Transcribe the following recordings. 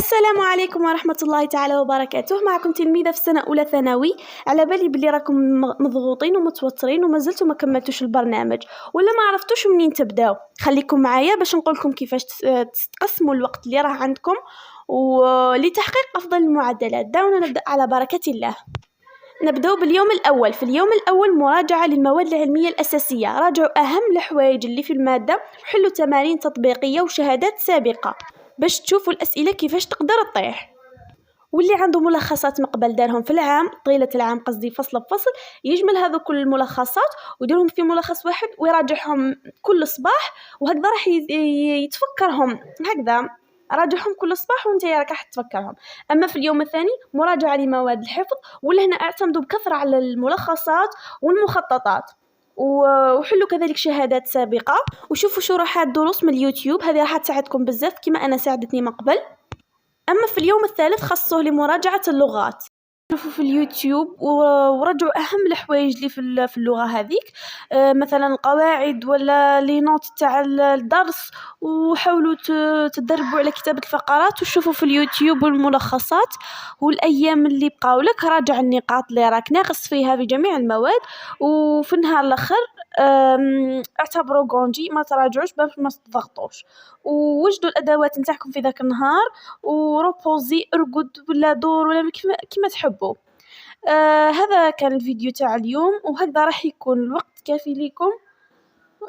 السلام عليكم ورحمة الله تعالى وبركاته. معكم تلميذة في سنة أولى ثانوي. على بالي بلي راكم مضغوطين ومتوترين وما زلتوا ما كملتوش البرنامج ولا ما عرفتوش منين تبداو. خليكم معايا باش نقولكم كيفاش تقسموا الوقت اللي راه عندكم ولتحقيق أفضل المعدلات. دعونا نبدأ على بركة الله. نبدأ باليوم الأول. في اليوم الأول مراجعة للمواد العلمية الأساسية. راجعوا أهم الحوايج اللي في المادة وحلوا تمارين تطبيقية وشهادات سابقة باش تشوفوا الأسئلة كيفاش تقدر تطيح. واللي عنده ملخصات من قبل دارهم في العام طيلة العام قصدي فصل بفصل يجمل هذو كل الملخصات ويديرهم في ملخص واحد ويراجعهم كل صباح، وهكذا راح يتفكرهم. هكذا راجعهم كل صباح وانت راح تفكرهم. اما في اليوم الثاني مراجعة لمواد الحفظ، ولهنا اعتمدوا بكثرة على الملخصات والمخططات وحلوا كذلك شهادات سابقة وشوفوا شروحات دروس من اليوتيوب، هذه راح تساعدكم بزاف كما أنا ساعدتني من قبل. أما في اليوم الثالث خصوه لمراجعة اللغات. شوفوا في اليوتيوب ورجعوا أهم الحوايج اللي في اللغة هذيك، مثلا القواعد ولا لي نوت تاع الدرس، وحاولوا تدربوا على كتابة الفقرات وشوفوا في اليوتيوب والملخصات. والأيام اللي بقاو لك راجع النقاط اللي راك ناقص فيها في جميع المواد، وفي النهار الآخر اعتبروا كونجي ما تراجعوش باش ما تضغطوش، ووجدوا الأدوات نتاعكم في ذاك النهار وروبوزي ارقد ولا دور ولا كما تحبوا. هذا كان الفيديو تاع اليوم، وهكذا راح يكون الوقت كافي لكم.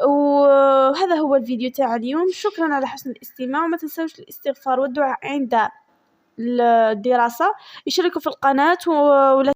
وهذا هو الفيديو تاع اليوم. شكرا على حسن الاستماع، وما تنسوش الاستغفار والدعاء عند الدراسة. اشتركوا في القناة ولا